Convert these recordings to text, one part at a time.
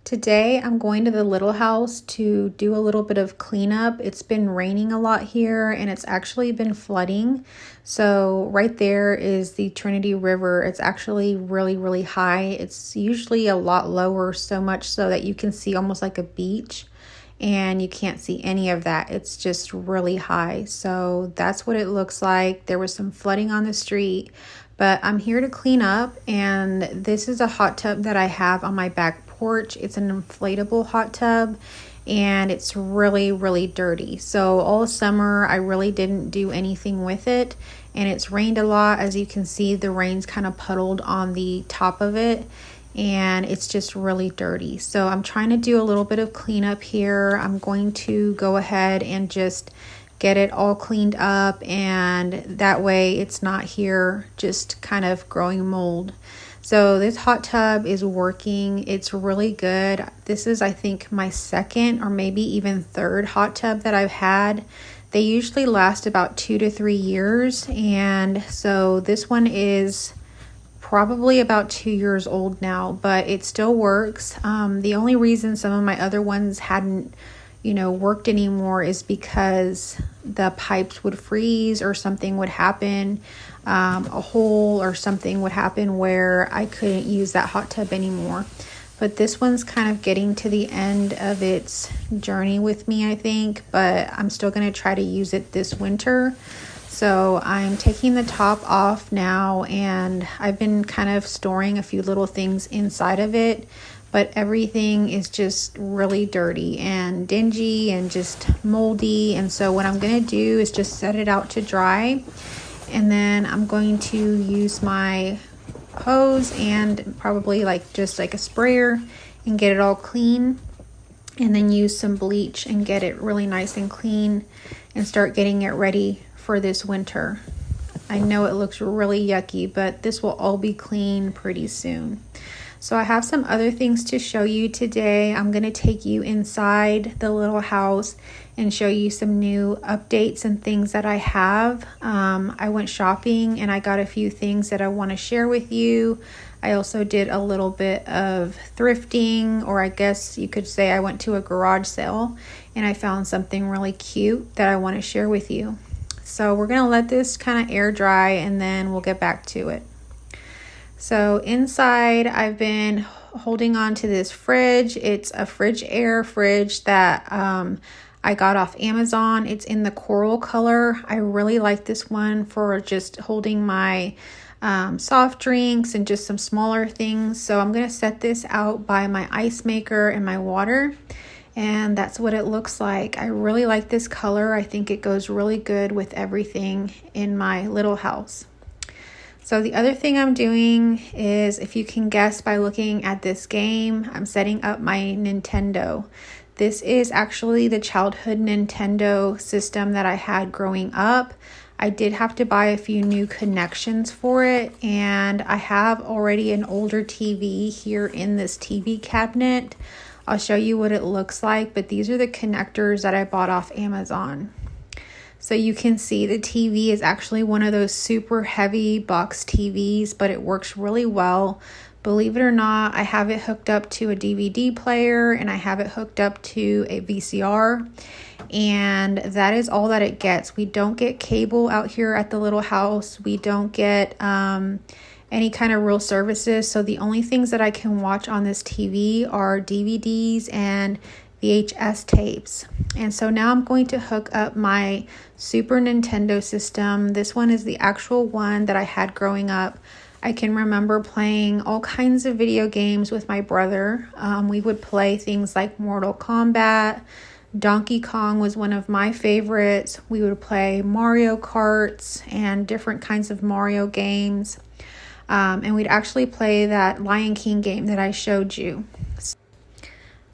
Today I'm going to the little house to do a little bit of cleanup. It's been raining a lot here and it's actually been flooding. So right there is the Trinity River. It's actually really high. It's usually a lot lower, so much so that you can see almost like a beach, and you can't see any of that. It's just really high. So that's what it looks like. There was some flooding on the street, but I'm here to clean up, and this is a hot tub that I have on my back porch. It's an inflatable hot tub and it's really dirty. So all summer I really didn't do anything with it, and it's rained a lot. As you can see, the rain's kind of puddled on the top of it and it's just really dirty. So I'm trying to do a little bit of cleanup here. I'm going to go ahead and just get it all cleaned up, and that way it's not here just kind of growing mold. So this hot tub is working. It's really good. This is, I think, my second or maybe even third hot tub that I've had. They usually last about 2 to 3 years, and so this one is probably about 2 years old now, but it still works. The only reason some of my other ones hadn't worked anymore is because the pipes would freeze or something would happen. A hole or something would happen where I couldn't use that hot tub anymore. But this one's kind of getting to the end of its journey with me, I think, but I'm still going to try to use it this winter. So I'm taking the top off now, and I've been kind of storing a few little things inside of it, but everything is just really dirty and dingy and just moldy. And so what I'm going to do is just set it out to dry, and then I'm going to use my hose and probably just like a sprayer and get it all clean, and then use some bleach and get it really nice and clean and start getting it ready for this winter. I know it looks really yucky, but this will all be clean pretty soon. So I have some other things to show you today. I'm going to take you inside the little house and show you some new updates and things that I have. I went shopping and I got a few things that I want to share with you. I also did a little bit of thrifting, or I guess you could say I went to a garage sale and I found something really cute that I want to share with you. So we're going to let this kind of air dry and then we'll get back to it. So inside, I've been holding on to this fridge. It's a Frigidaire fridge that I got off Amazon. It's in the coral color. I really like this one for just holding my soft drinks and just some smaller things. So I'm going to set this out by my ice maker and my water. And that's what it looks like. I really like this color. I think it goes really good with everything in my little house. So the other thing I'm doing is, if you can guess by looking at this game, I'm setting up my Nintendo. This is actually the childhood Nintendo system that I had growing up. I did have to buy a few new connections for it, and I have already an older TV here in this TV cabinet. I'll show you what it looks like, but these are the connectors that I bought off Amazon. So you can see the TV is actually one of those super heavy box TVs, but it works really well. Believe it or not, I have it hooked up to a DVD player and I have it hooked up to a VCR, and that is all that it gets. We don't get cable out here at the little house. We don't get any kind of real services. So the only things that I can watch on this TV are DVDs and VHS tapes. And so now I'm going to hook up my Super Nintendo system. This one is the actual one that I had growing up. I can remember playing all kinds of video games with my brother. We would play things like Mortal Kombat. Donkey Kong was one of my favorites. We would play Mario Karts and different kinds of Mario games. And we'd actually play that Lion King game that I showed you.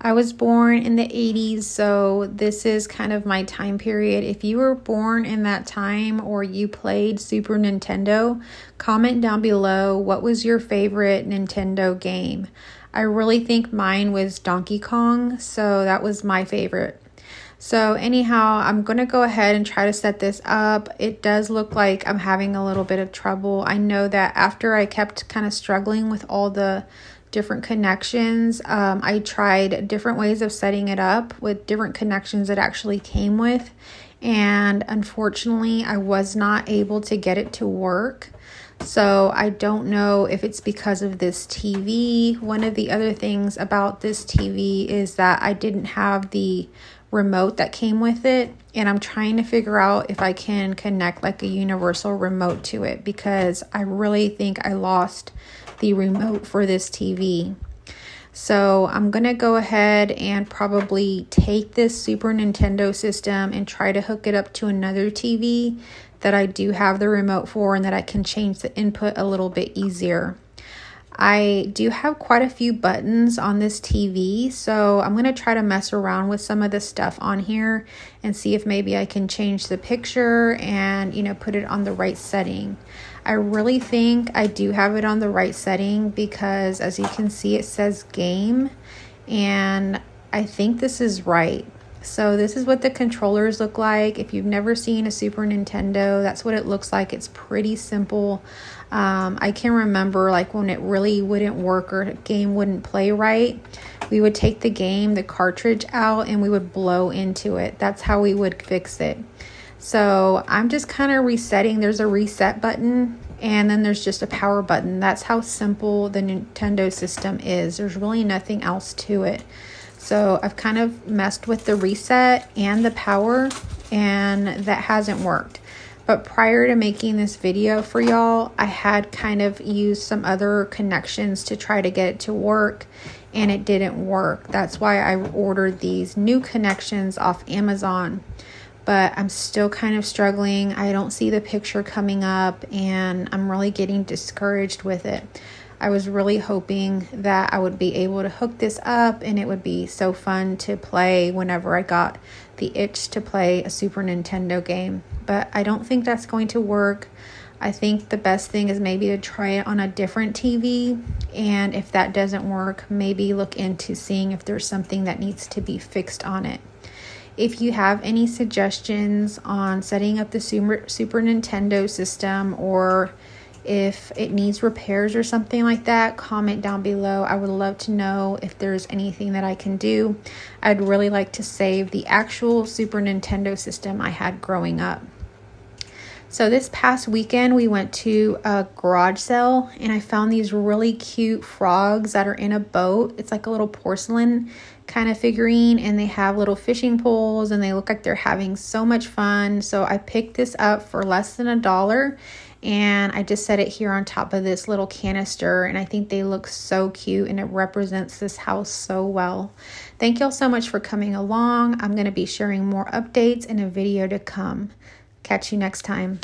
I was born in the 80s, so this is kind of my time period. If you were born in that time or you played Super Nintendo, comment down below what was your favorite Nintendo game. I really think mine was Donkey Kong, so that was my favorite. So anyhow, I'm going to go ahead and try to set this up. It does look like I'm having a little bit of trouble. I know that after I kept kind of struggling with all the different connections. I tried different ways of setting it up with different connections it actually came with, and unfortunately I was not able to get it to work. So I don't know if it's because of this TV. One of the other things about this TV is that I didn't have the remote that came with it, and I'm trying to figure out if I can connect like a universal remote to it, because I really think I lost the remote for this TV. So I'm gonna go ahead and probably take this Super Nintendo system and try to hook it up to another TV that I do have the remote for and that I can change the input a little bit easier. I do have quite a few buttons on this TV, so I'm going to try to mess around with some of the stuff on here and see if maybe I can change the picture and, put it on the right setting. I really think I do have it on the right setting because, as you can see, it says game, and I think this is right. So this is what the controllers look like. If you've never seen a Super Nintendo, that's what it looks like. It's pretty simple. I can remember like when it really wouldn't work or a game wouldn't play right, we would take the cartridge out, and we would blow into it. That's how we would fix it. So I'm just kind of resetting. There's a reset button, and then there's just a power button. That's how simple the Nintendo system is. There's really nothing else to it. So I've kind of messed with the reset and the power, and that hasn't worked. But prior to making this video for y'all, I had kind of used some other connections to try to get it to work, and it didn't work. That's why I ordered these new connections off Amazon. But I'm still kind of struggling. I don't see the picture coming up, and I'm really getting discouraged with it. I was really hoping that I would be able to hook this up and it would be so fun to play whenever I got the itch to play a Super Nintendo game. But I don't think that's going to work. I think the best thing is maybe to try it on a different TV. And if that doesn't work, maybe look into seeing if there's something that needs to be fixed on it. If you have any suggestions on setting up the Super Nintendo system, or if it needs repairs or something like that, comment down below. I would love to know if there's anything that I can do. I'd really like to save the actual Super Nintendo system I had growing up. So this past weekend we went to a garage sale, and I found these really cute frogs that are in a boat. It's like a little porcelain kind of figurine, and they have little fishing poles, and they look like they're having so much fun. So I picked this up for less than $1, and I just set it here on top of this little canister, and I think they look so cute, and it represents this house so well. Thank y'all so much for coming along. I'm going to be sharing more updates in a video to come. Catch you next time.